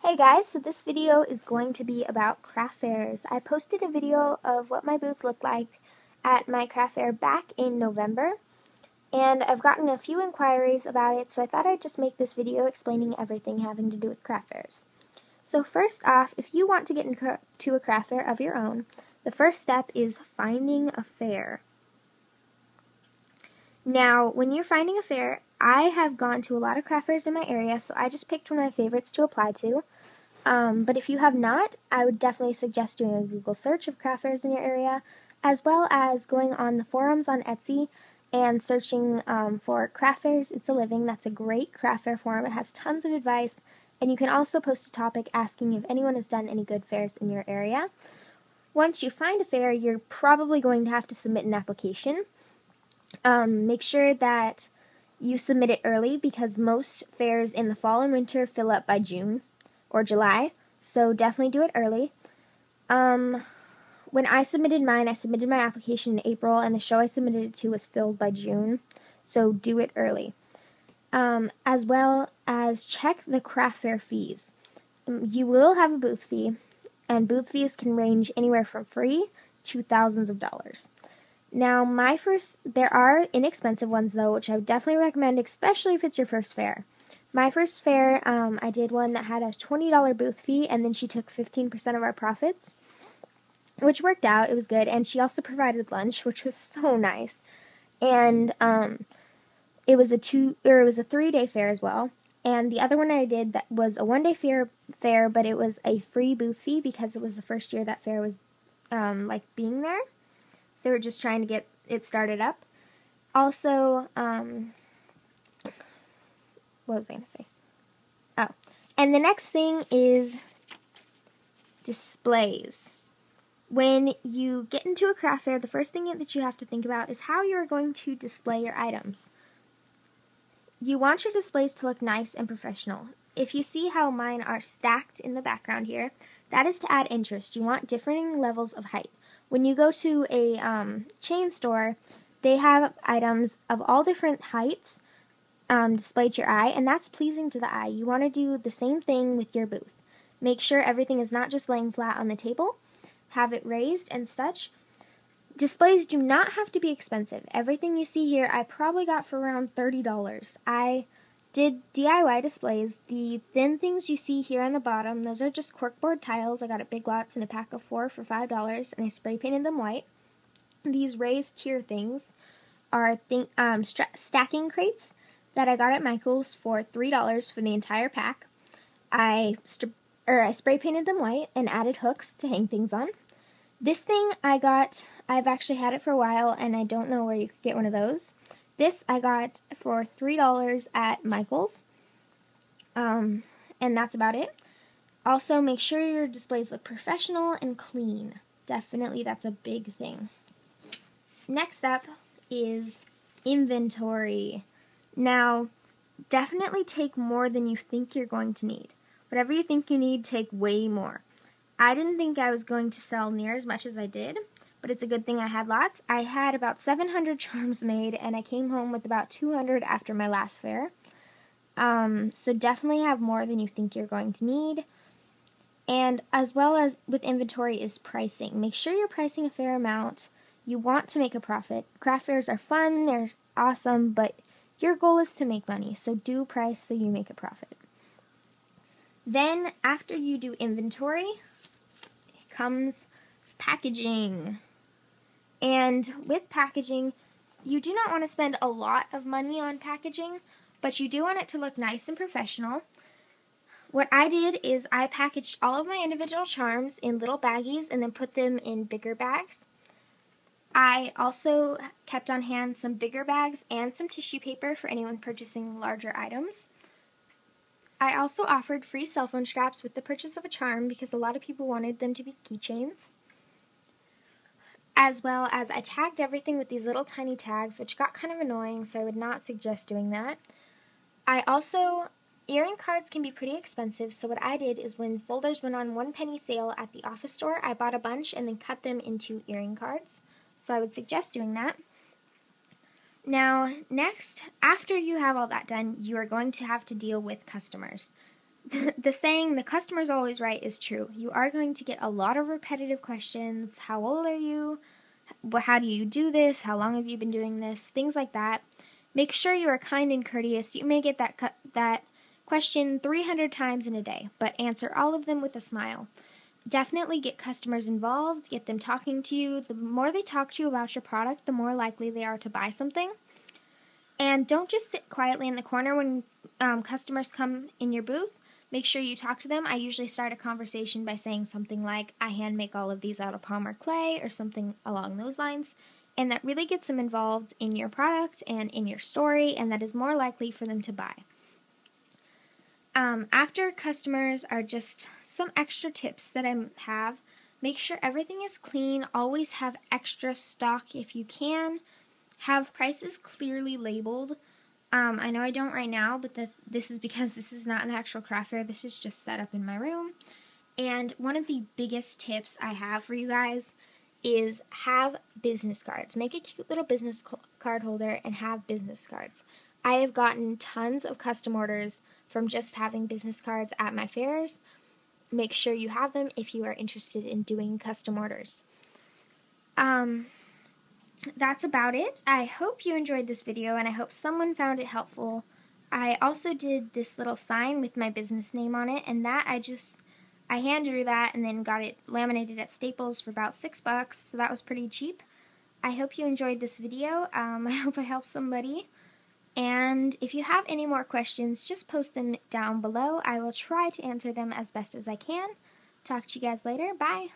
Hey guys, so this video is going to be about craft fairs. I posted a video of what my booth looked like at my craft fair back in November, and I've gotten a few inquiries about it, so I thought I'd just make this video explaining everything having to do with craft fairs. So first off, if you want to get into a craft fair of your own, the first step is finding a fair. Now, when you're finding a fair, I have gone to a lot of craft fairs in my area, so I just picked one of my favorites to apply to. But if you have not, I would definitely suggest doing a Google search of craft fairs in your area, as well as going on the forums on Etsy and searching for craft fairs. It's a Living. That's a great craft fair forum. It has tons of advice, and you can also post a topic asking if anyone has done any good fairs in your area. Once you find a fair, you're probably going to have to submit an application. Make sure that you submit it early because most fairs in the fall and winter fill up by June or July, so definitely do it early. When I submitted mine, I submitted my application in April, and the show I submitted it to was filled by June, so do it early. As well as check the craft fair fees. You will have a booth fee, and booth fees can range anywhere from free to thousands of dollars. Now, there are inexpensive ones though, which I would definitely recommend, especially if it's your first fair. My first fair, I did one that had a $20 booth fee, and then she took 15% of our profits, which worked out. It was good, and she also provided lunch, which was so nice. And it was a 3-day fair as well. And the other one I did that was a 1-day fair, but it was a free booth fee because it was the first year that fair was being there. So they were just trying to get it started up. Also, what was I going to say? Oh, and the next thing is displays. When you get into a craft fair, the first thing that you have to think about is how you're going to display your items. You want your displays to look nice and professional. If you see how mine are stacked in the background here, that is to add interest. You want differing levels of height. When you go to a chain store, they have items of all different heights displayed to your eye, and that's pleasing to the eye. You want to do the same thing with your booth. Make sure everything is not just laying flat on the table. Have it raised and such. Displays do not have to be expensive. Everything you see here I probably got for around $30. I did DIY displays. The thin things you see here on the bottom, those are just corkboard tiles. I got at Big Lots in a pack of 4 for $5, and I spray painted them white. These raised tier things are stacking crates that I got at Michael's for $3 for the entire pack. I spray painted them white and added hooks to hang things on. This thing I've actually had it for a while, and I don't know where you could get one of those. This I got for $3 at Michael's, and that's about it. Also, make sure your displays look professional and clean. Definitely, that's a big thing. Next up is inventory. Now, definitely take more than you think you're going to need. Whatever you think you need, take way more. I didn't think I was going to sell near as much as I did, but it's a good thing I had lots. I had about 700 charms made, and I came home with about 200 after my last fair. So definitely have more than you think you're going to need. And as well as with inventory is pricing. Make sure you're pricing a fair amount. You want to make a profit. Craft fairs are fun, they're awesome, but your goal is to make money, so do price so you make a profit. Then, after you do inventory, comes packaging. And with packaging, you do not want to spend a lot of money on packaging, but you do want it to look nice and professional. What I did is I packaged all of my individual charms in little baggies and then put them in bigger bags. I also kept on hand some bigger bags and some tissue paper for anyone purchasing larger items. I also offered free cell phone straps with the purchase of a charm because a lot of people wanted them to be keychains. As well as I tagged everything with these little tiny tags, which got kind of annoying, so I would not suggest doing that. Earring cards can be pretty expensive, so what I did is when folders went on 1-penny sale at the office store, I bought a bunch and then cut them into earring cards. So I would suggest doing that. Now, next, after you have all that done, you are going to have to deal with customers. The saying, the customer's always right, is true. You are going to get a lot of repetitive questions. How old are you? How do you do this? How long have you been doing this? Things like that. Make sure you are kind and courteous. You may get that question 300 times in a day, but answer all of them with a smile. Definitely get customers involved, get them talking to you. The more they talk to you about your product, the more likely they are to buy something. And don't just sit quietly in the corner when customers come in your booth. Make sure you talk to them. I usually start a conversation by saying something like, I hand make all of these out of Palmer clay, or something along those lines. And that really gets them involved in your product and in your story, and that is more likely for them to buy. After customers are just some extra tips that I have. Make sure everything is clean. Always have extra stock if you can. Have prices clearly labeled. I know I don't right now, but this is because this is not an actual craft fair. This is just set up in my room. And one of the biggest tips I have for you guys is have business cards. Make a cute little business card holder and have business cards. I have gotten tons of custom orders from just having business cards at my fairs. Make sure you have them if you are interested in doing custom orders. That's about it. I hope you enjoyed this video, and I hope someone found it helpful. I also did this little sign with my business name on it, and that I hand drew that and then got it laminated at Staples for about $6, so that was pretty cheap. I hope you enjoyed this video. I hope I helped somebody. And if you have any more questions, just post them down below. I will try to answer them as best as I can. Talk to you guys later. Bye.